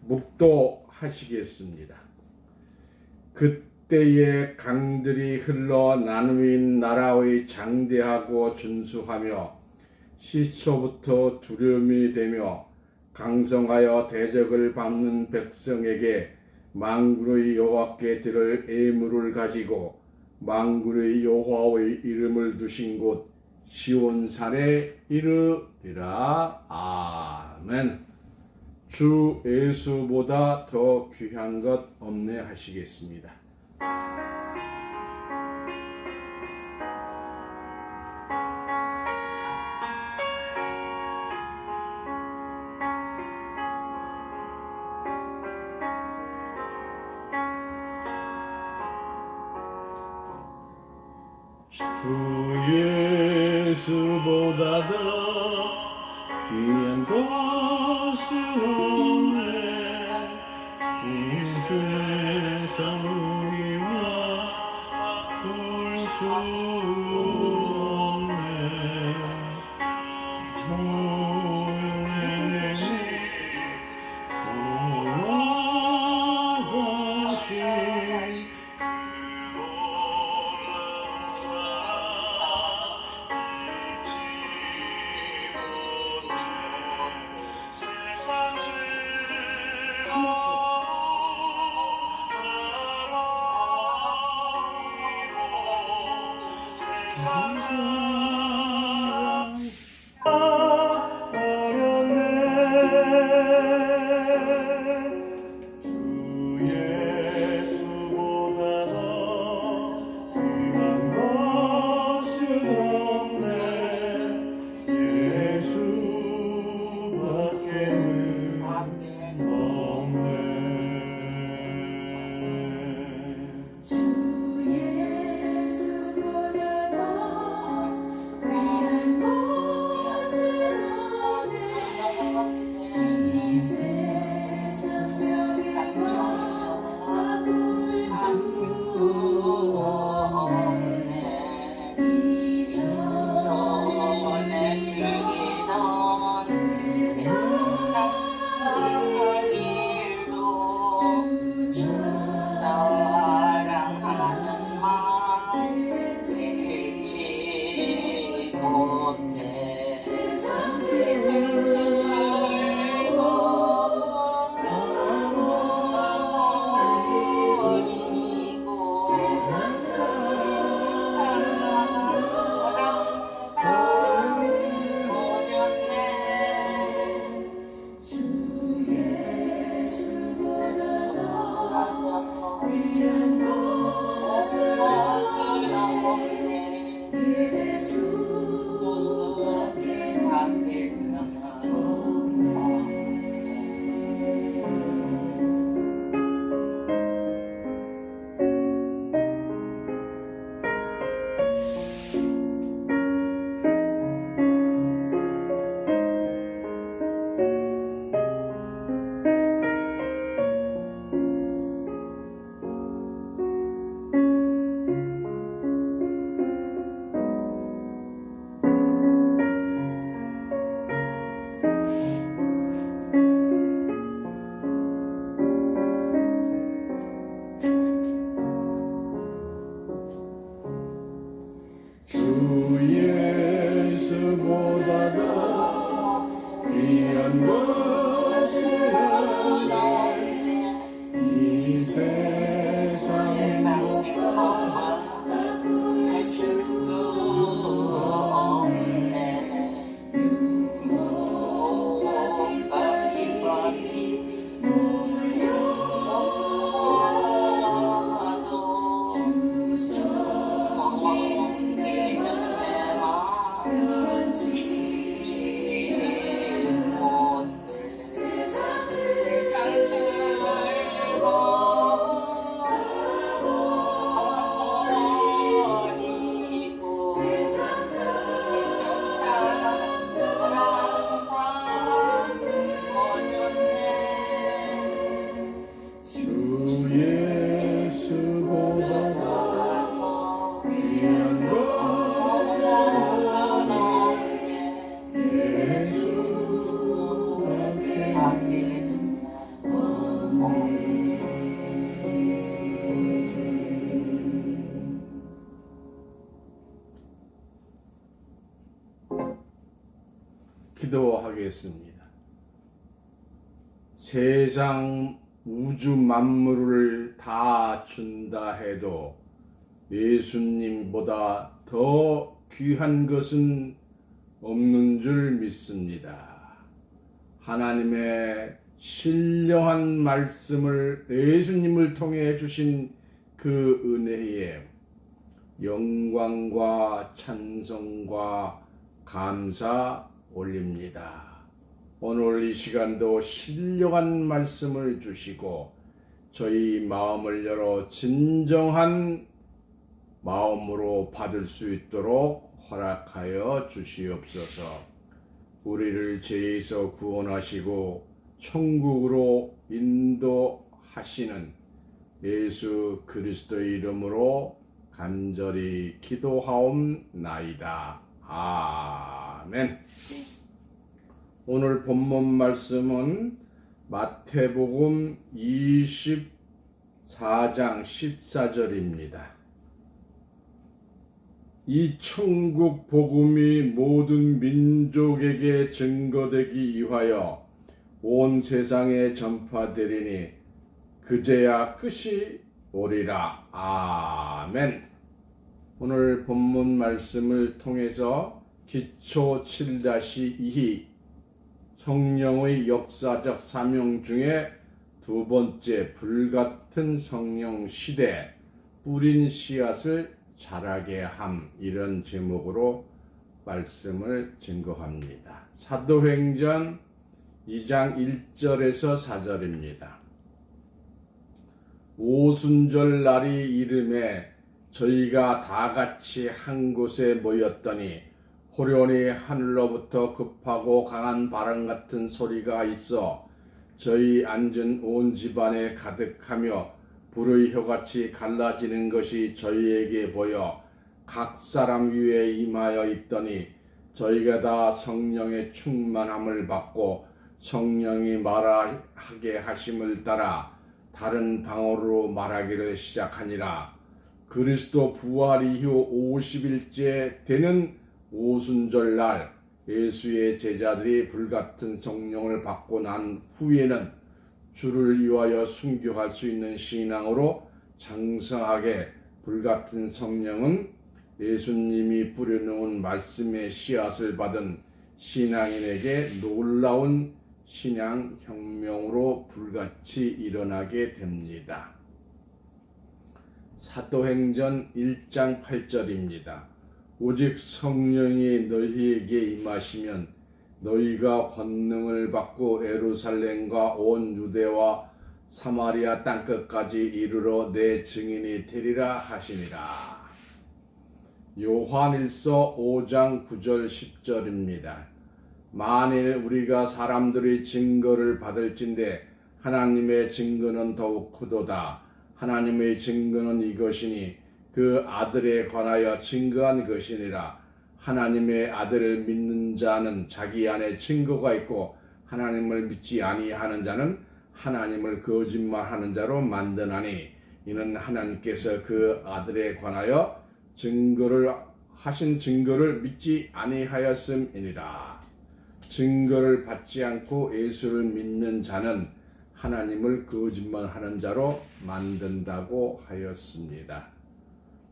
묵도하시겠습니다. 그때에 강들이 흘러 나누인 나라의 장대하고 준수하며 시초부터 두려움이 되며 강성하여 대적을 밟는 백성에게 만군의 여호와께 드릴 예물을 가지고 만군의 여호와의 이름을 두신 곳 시온산에 이르리라. 아멘. 주 예수보다 더 귀한 것 없네 하시겠습니다. 주 예수보다 더 귀한 것은 없네. 이 세상 우리와 바꿀 수 없네. 주님의 오와다시 기도하겠습니다. 세상 우주 만물을 다 준다 해도 예수님보다 더 귀한 것은 없는 줄 믿습니다. 하나님의 신령한 말씀을 예수님을 통해 주신 그 은혜에 영광과 찬송과 감사 올립니다. 오늘 이 시간도 신령한 말씀을 주시고 저희 마음을 열어 진정한 마음으로 받을 수 있도록 허락하여 주시옵소서. 우리를 죄에서 구원하시고 천국으로 인도하시는 예수 그리스도의 이름으로 간절히 기도하옵나이다. 아멘. 오늘 본문 말씀은 마태복음 24장 14절입니다. 이 천국 복음이 모든 민족에게 증거되기 위하여 온 세상에 전파되리니 그제야 끝이 오리라. 아멘. 오늘 본문 말씀을 통해서 기초 7-2 성령의 역사적 사명 중에 두 번째 불같은 성령 시대 뿌린 씨앗을 자라게 함, 이런 제목으로 말씀을 증거합니다. 사도행전 2장 1절에서 4절입니다. 오순절 날이 이름에 저희가 다 같이 한 곳에 모였더니 호련히 하늘로부터 급하고 강한 바람 같은 소리가 있어 저희 앉은 온 집안에 가득하며 불의 혀같이 갈라지는 것이 저희에게 보여 각 사람 위에 임하여 있더니 저희가 다 성령의 충만함을 받고 성령이 말하게 하심을 따라 다른 방언으로 말하기를 시작하니라. 그리스도 부활 이후 50일째 되는 오순절날 예수의 제자들이 불같은 성령을 받고 난 후에는 주를 위하여 순교할 수 있는 신앙으로 장성하게 불같은 성령은 예수님이 뿌려놓은 말씀의 씨앗을 받은 신앙인에게 놀라운 신앙혁명으로 불같이 일어나게 됩니다. 사도행전 1장 8절입니다. 오직 성령이 너희에게 임하시면 너희가 권능을 받고 예루살렘과 온 유대와 사마리아 땅끝까지 이르러 내 증인이 되리라 하시니라. 요한일서 5장 9절 10절입니다. 만일 우리가 사람들의 증거를 받을진대 하나님의 증거는 더욱 크도다. 하나님의 증거는 이것이니 그 아들에 관하여 증거한 것이니라. 하나님의 아들을 믿는 자는 자기 안에 증거가 있고 하나님을 믿지 아니하는 자는 하나님을 거짓말하는 자로 만드나니 이는 하나님께서 그 아들에 관하여 하신 증거를 믿지 아니하였음이니라. 증거를 받지 않고 예수를 믿는 자는 하나님을 거짓말하는 자로 만든다고 하였습니다.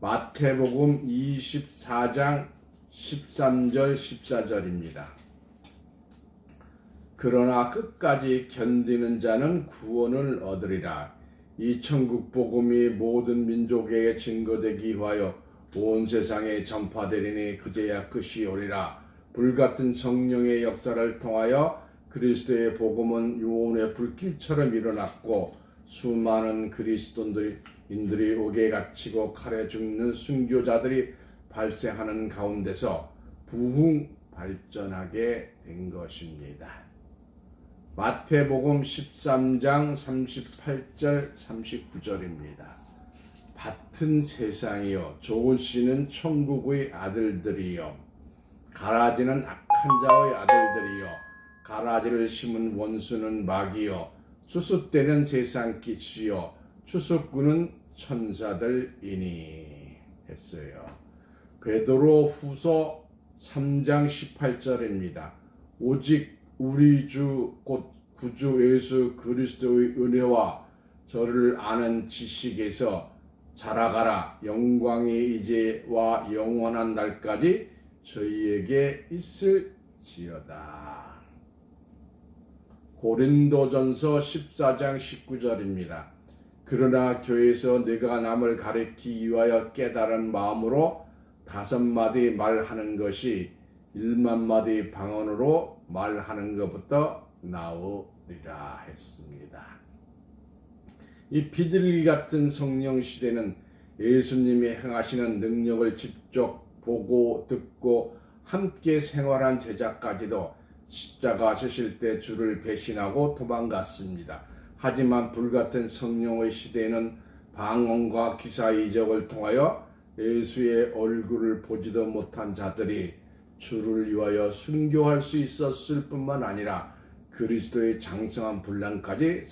마태복음 24장 13절 14절입니다. 그러나 끝까지 견디는 자는 구원을 얻으리라. 이 천국 복음이 모든 민족에게 증거되기 위하여 온 세상에 전파되리니 그제야 끝이 오리라. 불같은 성령의 역사를 통하여 그리스도의 복음은 유온의 불길처럼 일어났고 수많은 그리스도인들이 옥에 갇히고 칼에 죽는 순교자들이 발생하는 가운데서 부흥 발전하게 된 것입니다. 마태복음 13장 38절 39절입니다. 밭은 세상이요 좋은 씨는 천국의 아들들이요 가라지는 악한 자의 아들들이요 가라지를 심은 원수는 마귀요 추수때는 세상 빛이요 추수꾼은 천사들이니 했어요. 베드로 후서 3장 18절입니다. 오직 우리 주 곧 구주 예수 그리스도의 은혜와 저를 아는 지식에서 자라가라. 영광의 이제와 영원한 날까지 저희에게 있을지어다. 고린도전서 14장 19절입니다. 그러나 교회에서 내가 남을 가르치기 위하여 깨달은 마음으로 5마디 말하는 것이 1만마디 방언으로 말하는 것부터 나오리라 했습니다. 이 비둘기 같은 성령 시대는 예수님이 행하시는 능력을 직접 보고 듣고 함께 생활한 제자까지도 십자가 지실 때 주를 배신하고 도망갔습니다. 하지만 불같은 성령의 시대에는 방언과 기사 이적을 통하여 예수의 얼굴을 보지도 못한 자들이 주를 위하여 순교할 수 있었을 뿐만 아니라 그리스도의 장성한 분량까지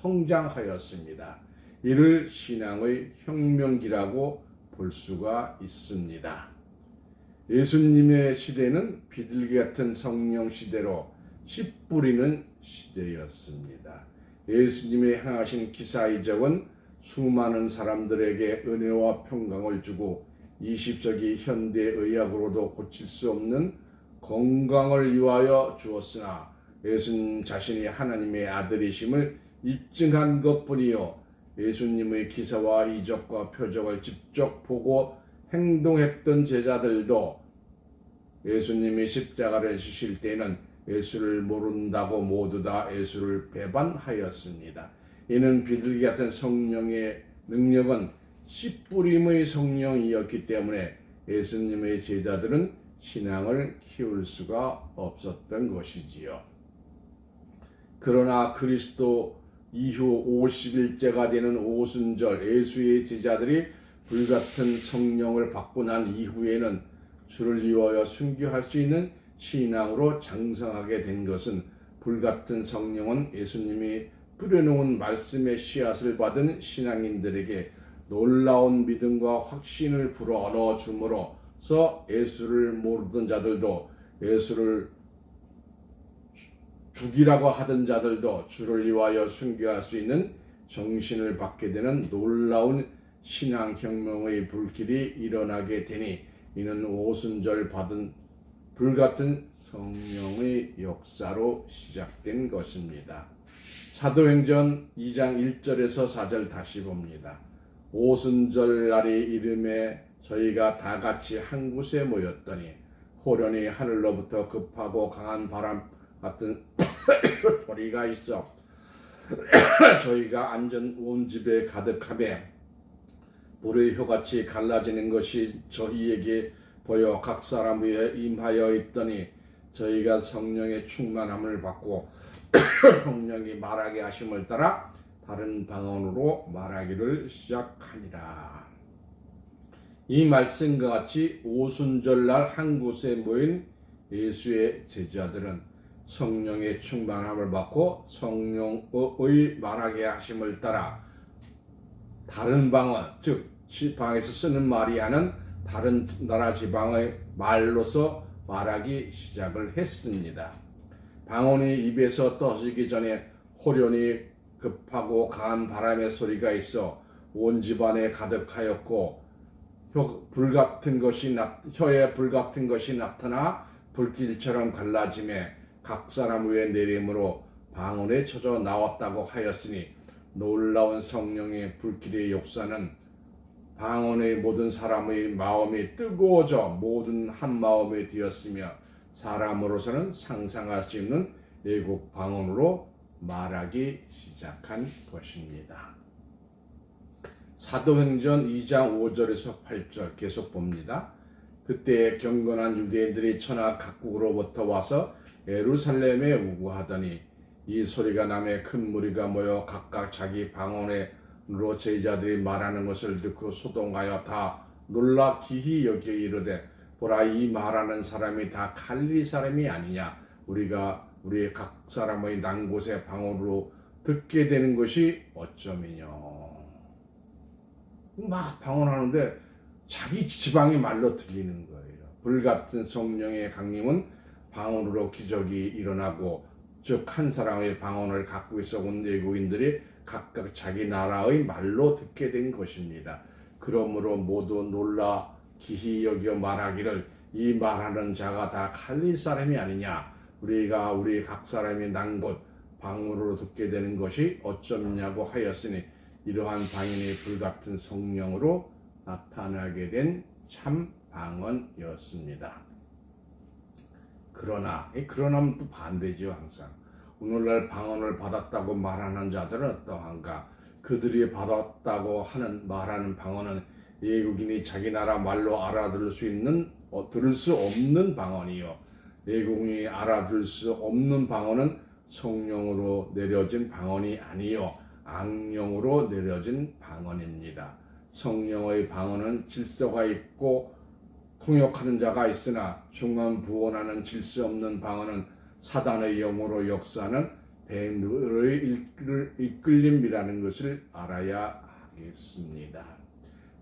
성장하였습니다. 이를 신앙의 혁명기라고 볼 수가 있습니다. 예수님의 시대는 비둘기 같은 성령 시대로 씨 뿌리는 시대였습니다. 예수님이 행하신 기사 이적은 수많은 사람들에게 은혜와 평강을 주고 20세기 현대의학으로도 고칠 수 없는 건강을 위하여 주었으나 예수님 자신이 하나님의 아들이심을 입증한 것뿐이요, 예수님의 기사와 이적과 표적을 직접 보고 행동했던 제자들도 예수님이 십자가를 지실 때에는 예수를 모른다고 모두 다 예수를 배반하였습니다. 이는 비둘기 같은 성령의 능력은 씨 뿌림의 성령이었기 때문에 예수님의 제자들은 신앙을 키울 수가 없었던 것이지요. 그러나 그리스도 이후 50일째가 되는 오순절 예수의 제자들이 불같은 성령을 받고 난 이후에는 주를 위하여 순교할 수 있는 신앙으로 장성하게 된 것은 불같은 성령은 예수님이 뿌려놓은 말씀의 씨앗을 받은 신앙인들에게 놀라운 믿음과 확신을 불어넣어 줌으로써 예수를 모르던 자들도 예수를 죽이라고 하던 자들도 주를 위하여 순교할 수 있는 정신을 받게 되는 놀라운 신앙혁명의 불길이 일어나게 되니 이는 오순절 받은 불같은 성령의 역사로 시작된 것입니다. 사도행전 2장 1절에서 4절 다시 봅니다. 오순절 날이 이름에 저희가 다 같이 한 곳에 모였더니 호련히 하늘로부터 급하고 강한 바람 같은 소리가 있어 저희가 앉은 온 집에 가득하며 불의 효같이 갈라지는 것이 저희에게 보여 각 사람 위에 임하여 있더니 저희가 성령의 충만함을 받고 성령이 말하게 하심을 따라 다른 방언으로 말하기를 시작하니라. 이 말씀과 같이 오순절날 한 곳에 모인 예수의 제자들은 성령의 충만함을 받고 성령의 말하게 하심을 따라 다른 방언, 즉 지방에서 쓰는 말이 아닌 다른 나라 지방의 말로서 말하기 시작을 했습니다. 방언이 입에서 떠지기 전에 호련히 급하고 강한 바람의 소리가 있어 온 집안에 가득하였고 혀에 불 같은 것이 나타나 불길처럼 갈라짐에 각 사람 위에 내림으로 방언에 쳐져 나왔다고 하였으니 놀라운 성령의 불길의 역사는 방언의 모든 사람의 마음이 뜨거워져 모든 한 마음이 되었으며 사람으로서는 상상할 수 없는 외국 방언으로 말하기 시작한 것입니다. 사도행전 2장 5절에서 8절 계속 봅니다. 그때 경건한 유대인들이 천하 각국으로부터 와서 예루살렘에 우구하더니 이 소리가 나매 큰 무리가 모여 각각 자기 방언으로 제자들이 말하는 것을 듣고 소동하여 다 놀라 기히 여겨 이르되 보라, 이 말하는 사람이 다 갈릴리 사람이 아니냐. 우리가 우리의 각 사람의 난 곳의 방언으로 듣게 되는 것이 어쩌미뇨. 막 방언하는데 자기 지방의 말로 들리는 거예요. 불같은 성령의 강림은 방언으로 기적이 일어나고, 즉 한 사람의 방언을 갖고 있어 온 외국인들이 각각 자기 나라의 말로 듣게 된 것입니다. 그러므로 모두 놀라 기히 여겨 말하기를 이 말하는 자가 다 갈릴 사람이 아니냐. 우리가 우리 각 사람이 난 곳 방언으로 듣게 되는 것이 어쩌냐고 하였으니 이러한 방언이 불같은 성령으로 나타나게 된 참 방언이었습니다. 그러나는 또 반대죠. 항상 오늘날 방언을 받았다고 말하는 자들은 어떠한가? 그들이 받았다고 말하는 방언은 외국인이 자기 나라 말로 알아들을 수 있는 들을 수 없는 방언이요, 외국인이 알아들을 수 없는 방언은 성령으로 내려진 방언이 아니요 악령으로 내려진 방언입니다. 성령의 방언은 질서가 있고 통역하는 자가 있으나 중언부언하는 질서 없는 방언은 사단의 영으로 역사하는 뱀들의 이끌림이라는 것을 알아야 하겠습니다.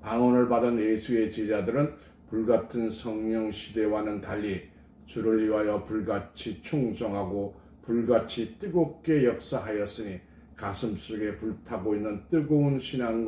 방언을 받은 예수의 제자들은 불같은 성령 시대와는 달리 주를 위하여 불같이 충성하고 불같이 뜨겁게 역사하였으니 가슴속에 불타고 있는 뜨거운 신앙을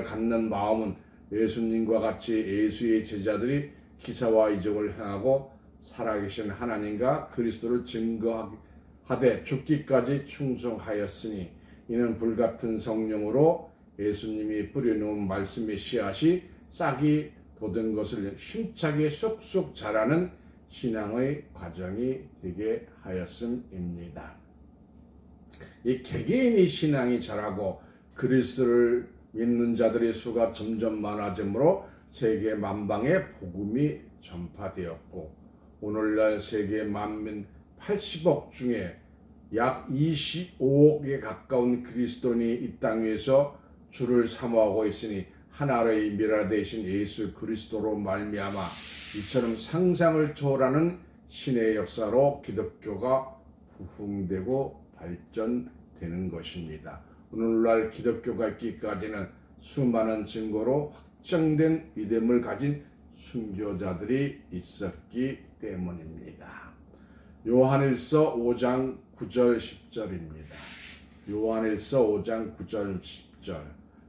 갖는 마음은 예수님과 같이 예수의 제자들이 기사와 이적을 행하고 살아계신 하나님과 그리스도를 증거하되 죽기까지 충성하였으니 이는 불같은 성령으로 예수님이 뿌려놓은 말씀의 씨앗이 싹이 돋은 것을 힘차게 쏙쏙 자라는 신앙의 과정이 되게 하였음입니다. 이 개개인의 신앙이 자라고 그리스도를 믿는 자들의 수가 점점 많아지므로 세계 만방에 복음이 전파되었고, 오늘날 세계 만민 80억 중에 약 25억에 가까운 그리스도인이 이 땅 위에서 주를 사모하고 있으니 하나의 미라 되신 예수 그리스도로 말미암아 이처럼 상상을 초월하는 신의 역사로 기독교가 부흥되고 발전되는 것입니다. 오늘날 기독교가 있기까지는 수많은 증거로 확정된 믿음을 가진 순교자들이 있었기 때문입니다. 요한일서 5장 9절 10절입니다. 요한일서 5장 9절 10절.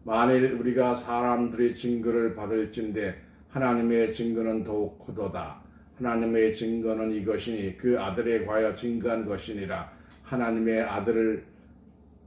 만일 우리가 사람들의 증거를 받을진대 하나님의 증거는 더욱 크도다. 하나님의 증거는 이것이니 그 아들에 관하여 증거한 것이니라. 하나님의 아들을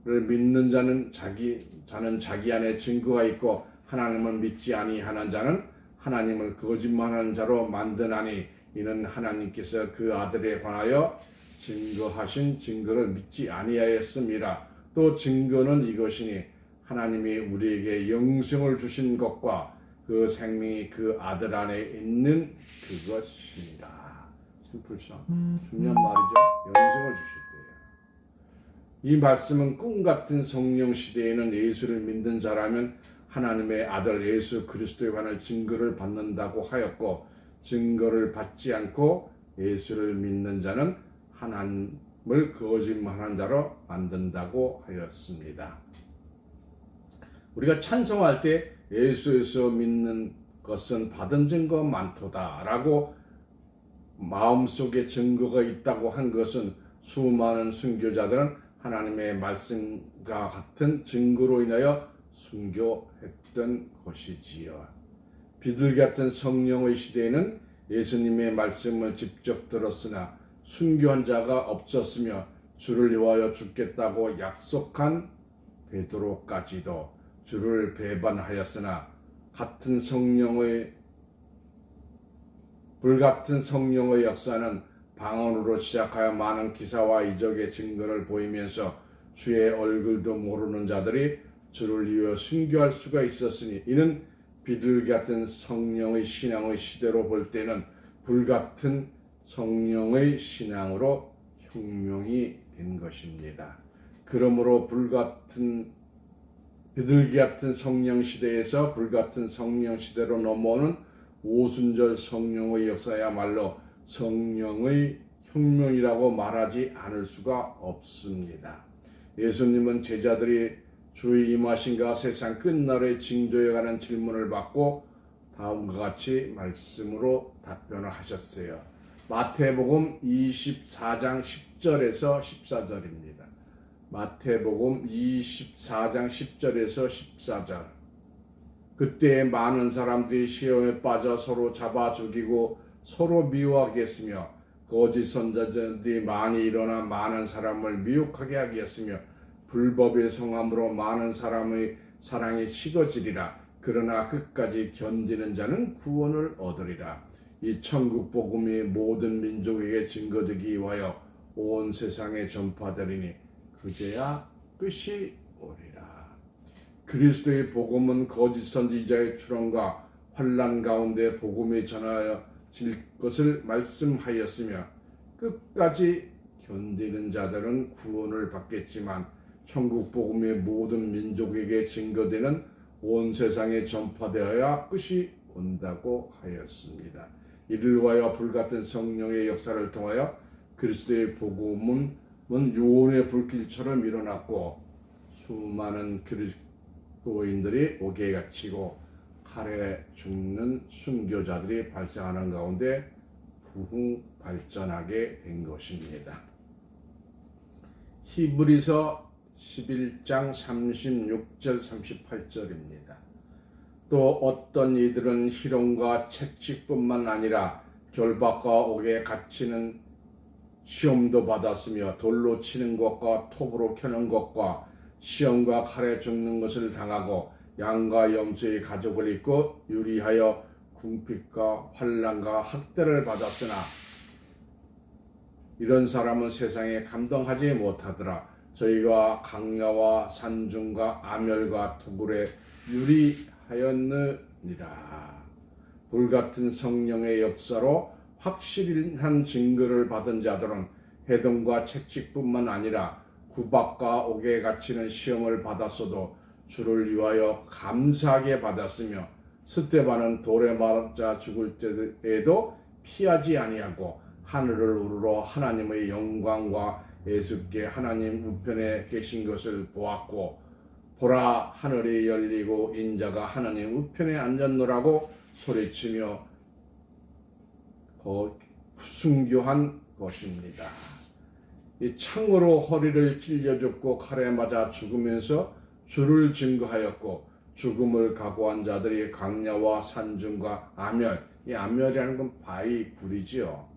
믿는 자는 자기 안에 증거가 있고 하나님을 믿지 아니하는 자는 하나님을 거짓말하는 자로 만드나니 이는 하나님께서 그 아들에 관하여 증거하신 증거를 믿지 아니하였음이라. 또 증거는 이것이니 하나님이 우리에게 영생을 주신 것과 그 생명이 그 아들 안에 있는 그것이니라. 슬프죠? 중요한 말이죠. 영생을 주실 때예요. 이 말씀은 꿈같은 성령 시대에는 예수를 믿는 자라면 하나님의 아들 예수 그리스도에 관한 증거를 받는다고 하였고, 증거를 받지 않고 예수를 믿는 자는 하나님을 거짓말하는 자로 만든다고 하였습니다. 우리가 찬송할 때 예수에서 믿는 것은 받은 증거 많도다 라고 마음속에 증거가 있다고 한 것은 수많은 순교자들은 하나님의 말씀과 같은 증거로 인하여 순교했던 것이지요. 비둘기 같은 성령의 시대에는 예수님의 말씀을 직접 들었으나 순교한 자가 없었으며 주를 위하여 죽겠다고 약속한 베드로까지도 주를 배반하였으나 불같은 성령의 역사는 방언으로 시작하여 많은 기사와 이적의 증거를 보이면서 주의 얼굴도 모르는 자들이 주를 위하여 순교할 수가 있었으니 이는 비둘기 같은 성령의 신앙의 시대로 볼 때는 불같은 성령의 신앙으로 혁명이 된 것입니다. 그러므로 비둘기 같은 성령 시대에서 불같은 성령 시대로 넘어오는 오순절 성령의 역사야말로 성령의 혁명이라고 말하지 않을 수가 없습니다. 예수님은 제자들이 주의 임하신가 세상 끝날의 징조에 관한 질문을 받고 다음과 같이 말씀으로 답변을 하셨어요. 마태복음 24장 10절에서 14절입니다. 마태복음 24장 10절에서 14절. 그때 많은 사람들이 시험에 빠져 서로 잡아 죽이고 서로 미워하겠으며 거짓 선지자들이 많이 일어나 많은 사람을 미혹하게 하겠으며 불법의 성함으로 많은 사람의 사랑이 식어지리라. 그러나 끝까지 견디는 자는 구원을 얻으리라. 이 천국 복음이 모든 민족에게 증거되기 위하여 온 세상에 전파되리니 그제야 끝이 오리라. 그리스도의 복음은 거짓 선지자의 출현과 환난 가운데 복음이 전하여질 것을 말씀하였으며 끝까지 견디는 자들은 구원을 받겠지만 천국 복음이 모든 민족에게 증거되는 온 세상에 전파되어야 끝이 온다고 하였습니다. 이를 위하여 불같은 성령의 역사를 통하여 그리스도의 복음은 요원의 불길처럼 일어났고 수많은 그리스도인들이 옥에 갇히고 칼에 죽는 순교자들이 발생하는 가운데 부흥발전하게 된 것입니다. 히브리서 11장 36절 38절입니다. 또 어떤 이들은 희롱과 채찍뿐만 아니라 결박과 옥에 갇히는 시험도 받았으며 돌로 치는 것과 톱으로 켜는 것과 시험과 칼에 죽는 것을 당하고 양과 염소의 가죽을 입고 유리하여 궁핍과 환난과 학대를 받았으나 이런 사람은 세상에 감동하지 못하더라. 저희가 강야와 산중과 아멸과 토굴에 유리하였느니라. 불같은 성령의 역사로 확실한 증거를 받은 자들은 해동과 채찍뿐만 아니라 구박과 옥에 갇히는 시험을 받았어도 주를 위하여 감사하게 받았으며 스데반은 돌에 맞아 죽을 때에도 피하지 아니하고 하늘을 우러러 하나님의 영광과 예수께 하나님 우편에 계신 것을 보았고 보라 하늘이 열리고 인자가 하나님 우편에 앉았노라고 소리치며 순교한 것입니다. 이 창으로 허리를 찔려 죽고 칼에 맞아 죽으면서 주를 증거하였고 죽음을 각오한 자들이 강야와 산중과 아멸, 이 아멸이라는 건 바위 굴이지요.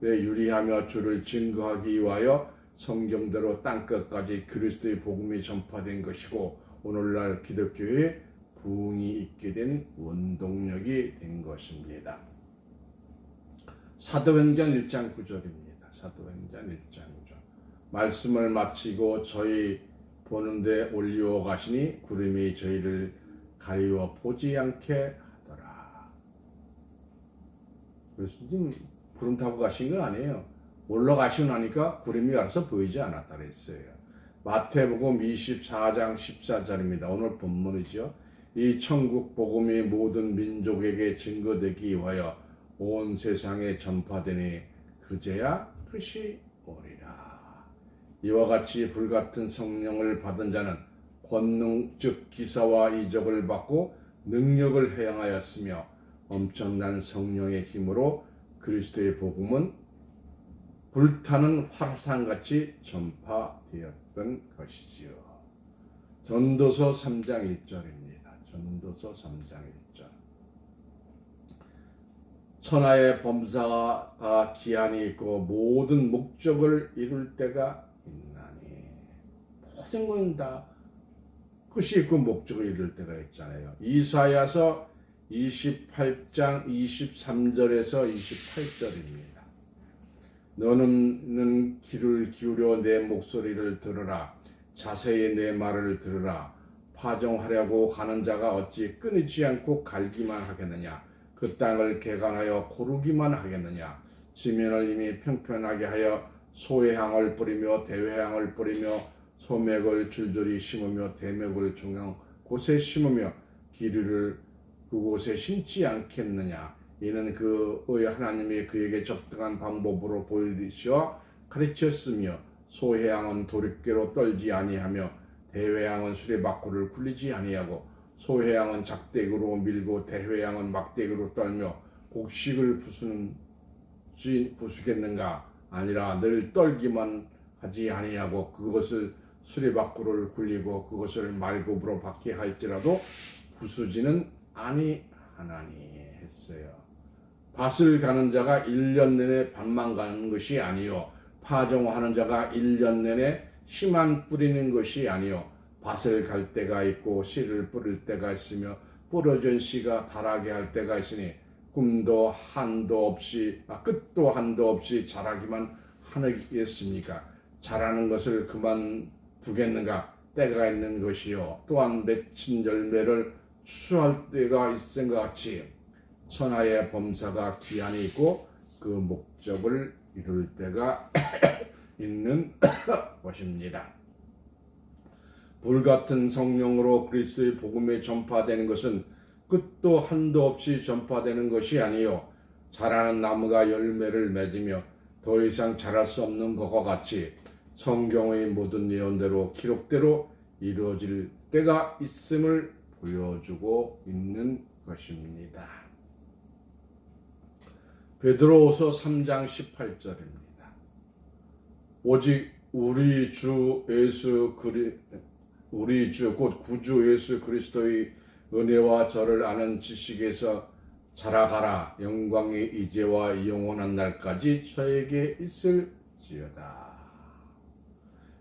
유리하며 주를 증거하기 위하여 성경대로 땅끝까지 그리스도의 복음이 전파된 것이고 오늘날 기독교에 부흥이 있게 된 원동력이 된 것입니다. 사도행전 1장 9절입니다. 사도행전 1장 9절. 말씀을 마치고 저희 보는데 올리어 가시니 구름이 저희를 가리워 보지 않게 하더라. 그래서 지금 구름 타고 가신 거 아니에요. 올라가시고 나니까 구름이 와서 보이지 않았다 그랬어요. 마태복음 24장 14절입니다. 오늘 본문이죠. 이 천국 복음이 모든 민족에게 증거되기 위하여 온 세상에 전파되니 그제야 끝이 오리라. 이와 같이 불같은 성령을 받은 자는 권능 즉 기사와 이적을 받고 능력을 행하였으며 엄청난 성령의 힘으로 그리스도의 복음은 불타는 화산같이 전파되었던 것이지요. 전도서 3장 1절입니다. 전도서 3장 1절. 천하의 범사가 기한이 있고 모든 목적을 이룰 때가 있나니 모든 건 다 끝이 있고 목적을 이룰 때가 있잖아요. 이사야서 28장 23절에서 28절입니다. 너는 귀를 기울여 내 목소리를 들으라. 자세히 내 말을 들으라. 파종하려고 가는 자가 어찌 끊이지 않고 갈기만 하겠느냐. 그 땅을 개간하여 고르기만 하겠느냐. 지면을 이미 평평하게 하여 소회향을 뿌리며 대회향을 뿌리며 소맥을 줄줄이 심으며 대맥을 중앙 곳에 심으며 기류를 그곳에 심지 않겠느냐. 이는 그의 하나님이 그에게 적당한 방법으로 보이시어 가르쳤으며 소회향은 도립개로 떨지 아니하며 대회향은 수레바퀴를 굴리지 아니하고 소회양은 작대기로 밀고 대회양은 막대기로 떨며 곡식을 부수겠는가? 아니라 늘 떨기만 하지 아니하고 그것을 수레바퀴를 굴리고 그것을 말굽으로 박게 할지라도 부수지는 아니하나니 했어요. 밭을 가는 자가 1년 내내 밭만 가는 것이 아니요 파종하는 자가 1년 내내 씨만 뿌리는 것이 아니요 밭을 갈 때가 있고 씨를 뿌릴 때가 있으며 뿌려진 씨가 자라게 할 때가 있으니 끝도 한도 없이 자라기만 하겠습니까? 자라는 것을 그만두겠는가? 때가 있는 것이요 또한 맺힌 열매를 추수할 때가 있은 것 같이 천하의 범사가 기한이 있고 그 목적을 이룰 때가 있는 것입니다. 불같은 성령으로 그리스도의 복음이 전파되는 것은 끝도 한도 없이 전파되는 것이 아니요 자라는 나무가 열매를 맺으며 더 이상 자랄 수 없는 것과 같이 성경의 모든 예언대로 기록대로 이루어질 때가 있음을 보여주고 있는 것입니다. 베드로후서 3장 18절입니다. 오직 우리 주 곧 구주 예수 그리스도의 은혜와 저를 아는 지식에서 자라가라. 영광이 이제와 영원한 날까지 저에게 있을지어다.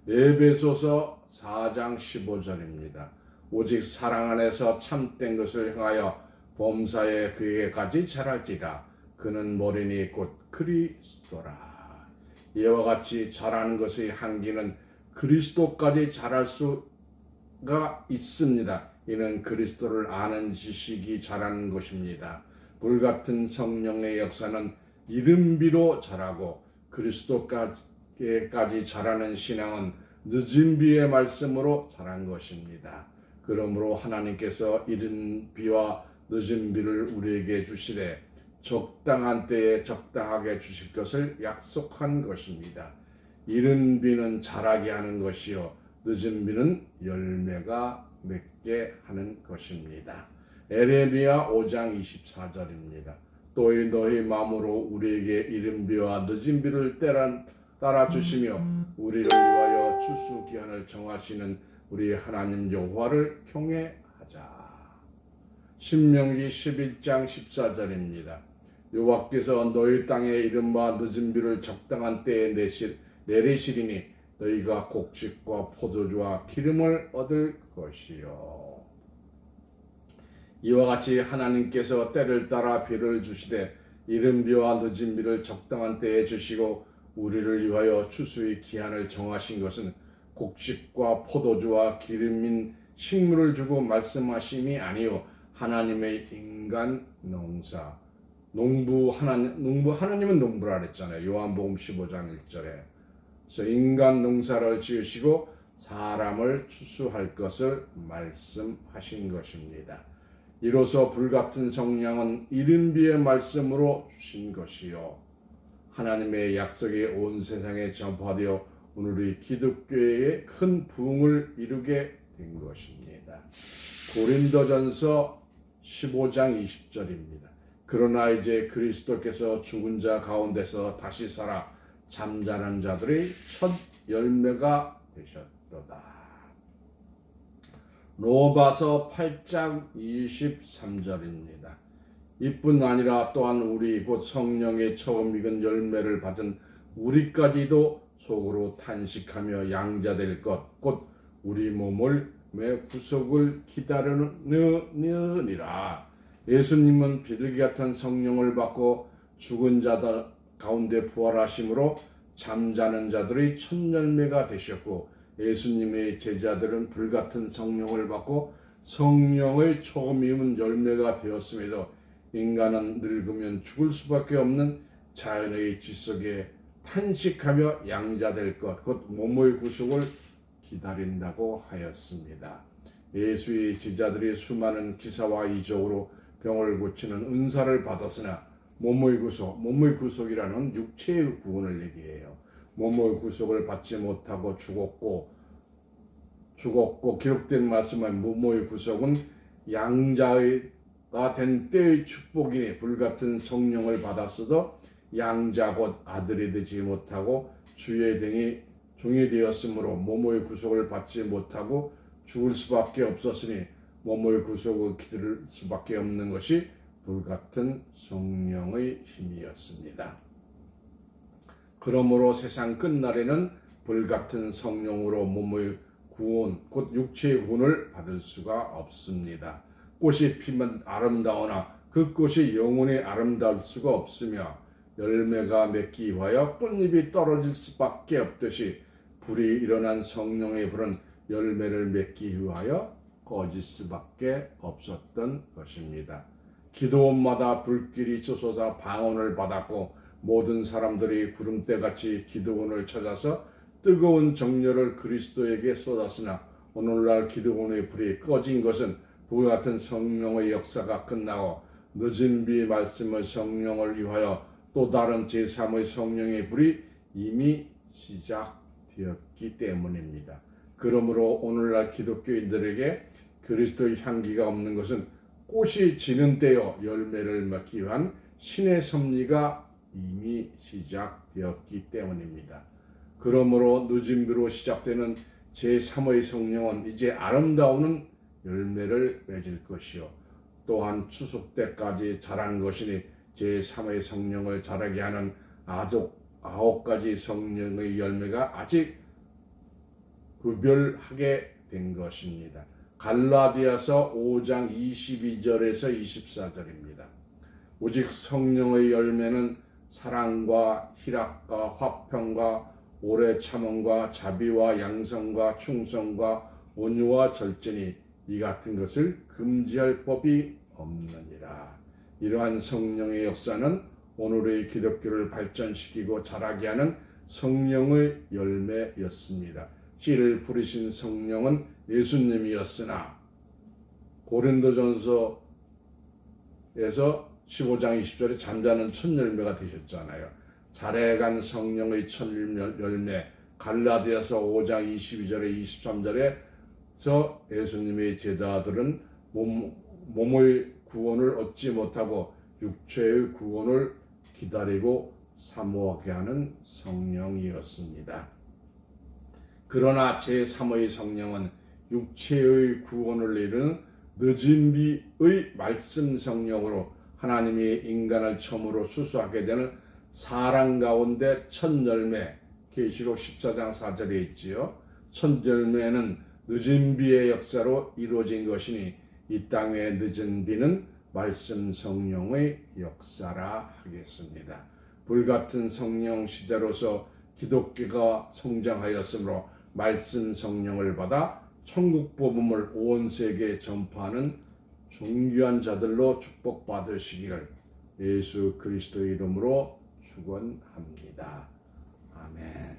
에베소서 4장 15절입니다. 오직 사랑 안에서 참된 것을 행하여 범사에 그에게까지 자랄지라. 그는 머리니 곧 그리스도라. 이와 같이 자라는 것의 한계는 그리스도까지 자랄 수가 있습니다. 이는 그리스도를 아는 지식이 자라는 것입니다. 불같은 성령의 역사는 이른비로 자라고 그리스도까지 자라는 신앙은 늦은 비의 말씀으로 자란 것입니다. 그러므로 하나님께서 이른 비와 늦은 비를 우리에게 주시되 적당한 때에 적당하게 주실 것을 약속한 것입니다. 이른 비는 자라게 하는 것이요 늦은 비는 열매가 맺게 하는 것입니다. 에레미야 5장 24절입니다. 또이 너희 마음으로 우리에게 이른 비와 늦은 비를 따라 주시며 우리를 위하여 추수 기한을 정하시는 우리 하나님 여호와를 경외하자. 신명기 11장 14절입니다. 여호와께서 너희 땅의 이른바 늦은 비를 적당한 때에 내리시리니 너희가 곡식과 포도주와 기름을 얻을 것이요. 이와 같이 하나님께서 때를 따라 비를 주시되 이른 비와 늦은 비를 적당한 때에 주시고 우리를 위하여 추수의 기한을 정하신 것은 곡식과 포도주와 기름인 식물을 주고 말씀하심이 아니요 하나님의 인간 농사. 하나님은 농부라 그랬잖아요. 요한복음 15장 1절에. 그래서 인간 농사를 지으시고 사람을 추수할 것을 말씀하신 것입니다. 이로써 불같은 성령은 이른 비의 말씀으로 주신 것이요 하나님의 약속이 온 세상에 전파되어 오늘의 기독교의 큰 부흥을 이루게 된 것입니다. 고린도전서 15장 20절입니다. 그러나 이제 그리스도께서 죽은 자 가운데서 다시 살아 잠자는 자들의 첫 열매가 되셨도다. 로마서 8장 23절입니다. 이뿐 아니라 또한 우리 곧 성령의 처음 익은 열매를 받은 우리까지도 속으로 탄식하며 양자될 것 곧 우리 몸을 구속을 기다리느니라. 예수님은 비둘기 같은 성령을 받고 죽은 자들 가운데 부활하심으로 잠자는 자들의 첫 열매가 되셨고 예수님의 제자들은 불같은 성령을 받고 성령의 처음 익은 열매가 되었음에도 인간은 늙으면 죽을 수밖에 없는 자연의 지속에 탄식하며 양자될 것 곧 몸의 구속을 기다린다고 하였습니다. 예수의 제자들이 수많은 기사와 이적으로 병을 고치는 은사를 받았으나 몸의 구속이라는 육체의 구원을 얘기해요. 몸의 구속을 받지 못하고 죽었고 기록된 말씀은 몸의 구속은 양자가 된 때의 축복이니 불같은 성령을 받았어도 양자 곧 아들이 되지 못하고 주의 종이 되었으므로 모모의 구속을 받지 못하고 죽을 수밖에 없었으니 모모의 구속을 기다릴 수밖에 없는 것이 불같은 성령의 힘이었습니다. 그러므로 세상 끝날에는 불같은 성령으로 몸의 구원, 곧 육체의 구원을 받을 수가 없습니다. 꽃이 피면 아름다우나 그 꽃이 영원히 아름다울 수가 없으며 열매가 맺기 위하여 꽃잎이 떨어질 수밖에 없듯이 불이 일어난 성령의 불은 열매를 맺기 위하여 꺼질 수밖에 없었던 것입니다. 기도원마다 불길이 솟아서 방언을 받았고 모든 사람들이 구름대같이 기도원을 찾아서 뜨거운 정열을 그리스도에게 쏟았으나 오늘날 기도원의 불이 꺼진 것은 불같은 성령의 역사가 끝나고 늦은 비 말씀의 성령을 위하여 또 다른 제3의 성령의 불이 이미 시작되었기 때문입니다. 그러므로 오늘날 기독교인들에게 그리스도의 향기가 없는 것은 꽃이 지는 때요 열매를 맺기 위한 신의 섭리가 이미 시작되었기 때문입니다. 그러므로 늦은 비로 시작되는 제3의 성령은 이제 아름다운 열매를 맺을 것이요 또한 추수 때까지 자란 것이니 제3의 성령을 자라게 하는 아홉 가지 성령의 열매가 아직 구별하게 된 것입니다. 갈라디아서 5장 22절에서 24절입니다. 오직 성령의 열매는 사랑과 희락과 화평과 오래 참음과 자비와 양성과 충성과 온유와 절제니 이 같은 것을 금지할 법이 없느니라. 이러한 성령의 역사는 오늘의 기독교를 발전시키고 자라게 하는 성령의 열매였습니다. 씨를 뿌리신 성령은 예수님이었으나 고린도전서에서 15장 20절에 잠자는 첫 열매가 되셨잖아요. 잘해간 성령의 첫 열매 갈라디아서 5장 22절에 23절에서 예수님의 제자들은 몸의 구원을 얻지 못하고 육체의 구원을 기다리고 사모하게 하는 성령이었습니다. 그러나 제3의 성령은 육체의 구원을 이루는 늦은 비의 말씀 성령으로 하나님이 인간을 처음으로 수수하게 되는 사랑 가운데 첫 열매 계시록 14장 4절에 있지요. 첫 열매는 늦은 비의 역사로 이루어진 것이니 이 땅의 늦은 비는 말씀 성령의 역사라 하겠습니다. 불같은 성령 시대로서 기독교가 성장하였으므로 말씀 성령을 받아 천국 복음을 온 세계에 전파하는 존귀한 자들로 축복받으시기를 예수 그리스도의 이름으로 축원합니다. 아멘.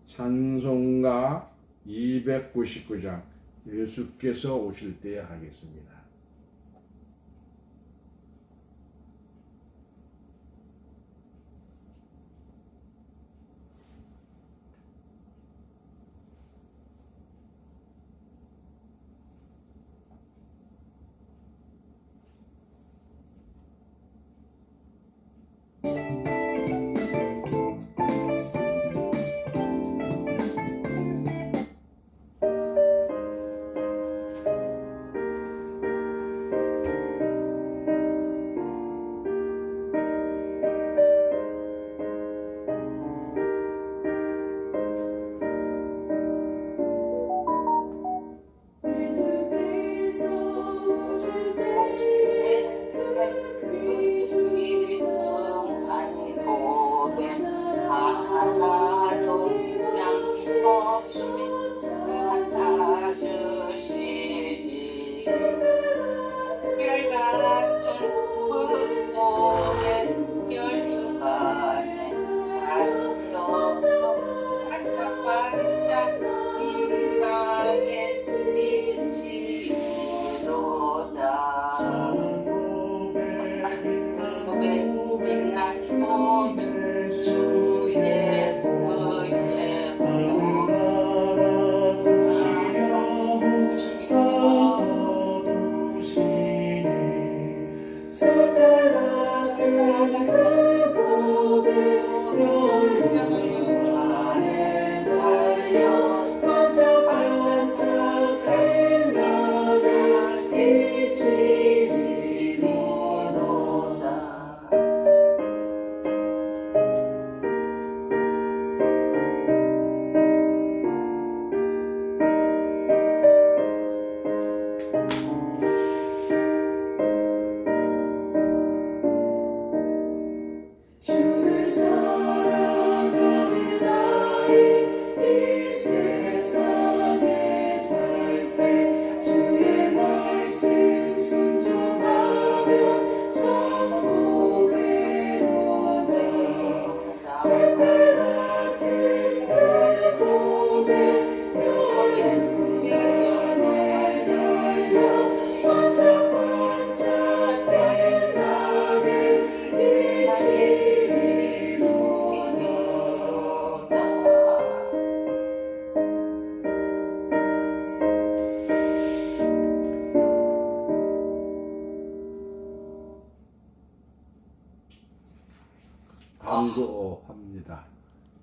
찬송가 299장 예수께서 오실 때 하겠습니다.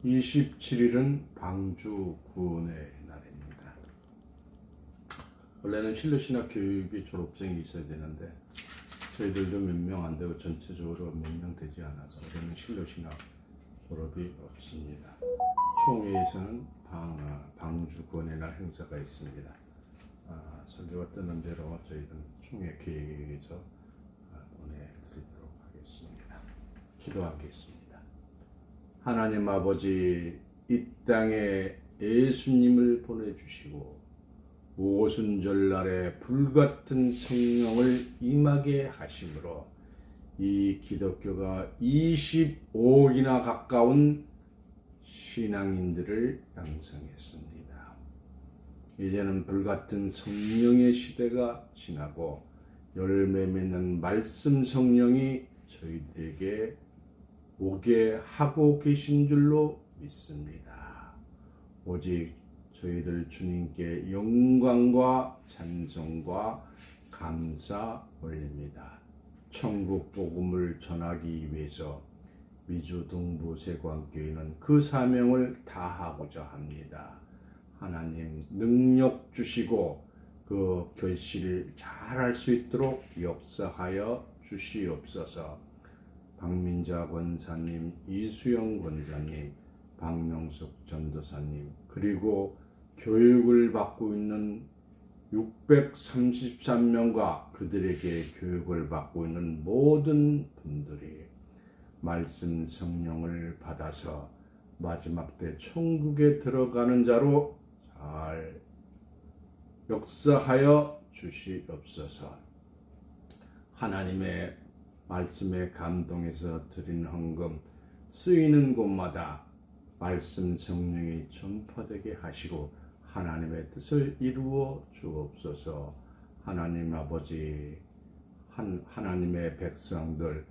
27일은 방주 구원의 날입니다. 원래는 신로신학교육이 졸업생이 있어야 되는데 저희들도 몇 명 안 되고 전체적으로 몇 명 되지 않아서 올해는 신로신학 졸업이 없습니다. 총회에서는 방주 구원의 날 행사가 있습니다. 설교가 뜨는 대로 저희는 총회 계획에 의해서 보내드리도록 하겠습니다. 기도하겠습니다. 하나님 아버지, 이 땅에 예수님을 보내주시고 오순절날에 불같은 성령을 임하게 하심으로 이 기독교가 25억이나 가까운 신앙인들을 양성했습니다. 이제는 불같은 성령의 시대가 지나고 열매 맺는 말씀 성령이 저희들에게 오게 하고 계신 줄로 믿습니다. 오직 저희들 주님께 영광과 찬송과 감사 올립니다. 천국 복음을 전하기 위해서 미주 동부 세관교회는 그 사명을 다하고자 합니다. 하나님 능력 주시고 그 결실을 잘할 수 있도록 역사하여 주시옵소서. 박민자 권사님, 이수영 권사님, 박명숙 전도사님, 그리고 교육을 받고 있는 633명과 그들에게 교육을 받고 있는 모든 분들이 말씀 성령을 받아서 마지막 때 천국에 들어가는 자로 잘 역사하여 주시옵소서. 하나님의 말씀에 감동해서 드린 헌금 쓰이는 곳마다 말씀 성령이 전파되게 하시고 하나님의 뜻을 이루어 주옵소서. 하나님 아버지, 하나님의 백성들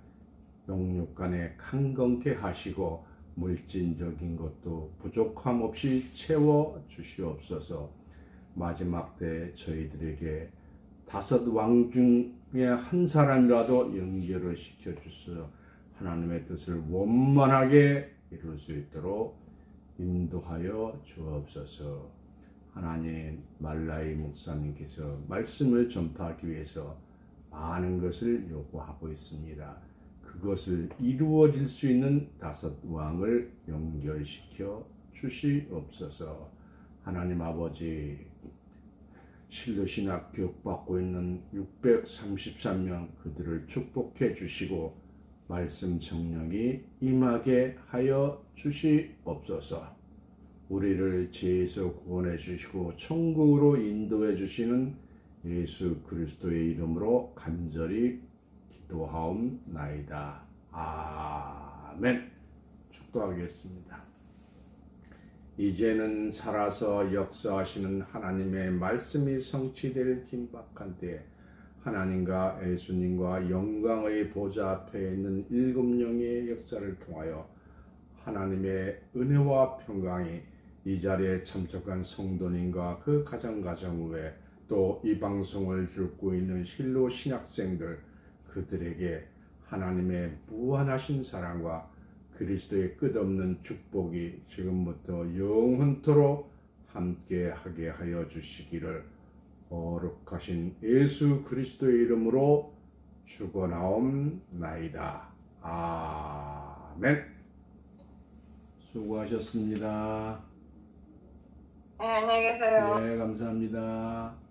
영육간에 강건케 하시고 물질적인 것도 부족함 없이 채워 주시옵소서. 마지막 때 저희들에게 5 왕 중에 한 사람이라도 연결을 시켜주셔서 하나님의 뜻을 원만하게 이룰 수 있도록 인도하여 주옵소서. 하나님, 말라이 목사님께서 말씀을 전파하기 위해서 많은 것을 요구하고 있습니다. 그것을 이루어질 수 있는 5 왕을 연결시켜 주시옵소서. 하나님 아버지, 신로신학 교육받고 있는 633명 그들을 축복해 주시고 말씀 성령이 임하게 하여 주시옵소서. 우리를 죄에서 구원해 주시고 천국으로 인도해 주시는 예수 그리스도의 이름으로 간절히 기도하옵나이다. 아멘. 축도하겠습니다. 이제는 살아서 역사하시는 하나님의 말씀이 성취될 긴박한 때에 하나님과 예수님과 영광의 보좌 앞에 있는 7영의 역사를 통하여 하나님의 은혜와 평강이 이 자리에 참석한 성도님과 그 가정 외에 또 이 방송을 듣고 있는 실로 신학생들 그들에게 하나님의 무한하신 사랑과 그리스도의 끝없는 축복이 지금부터 영원토록 함께하게 하여 주시기를 거룩하신 예수 그리스도의 이름으로 축원하옵나이다. 아멘. 수고하셨습니다. 네, 안녕히 계세요. 네, 감사합니다.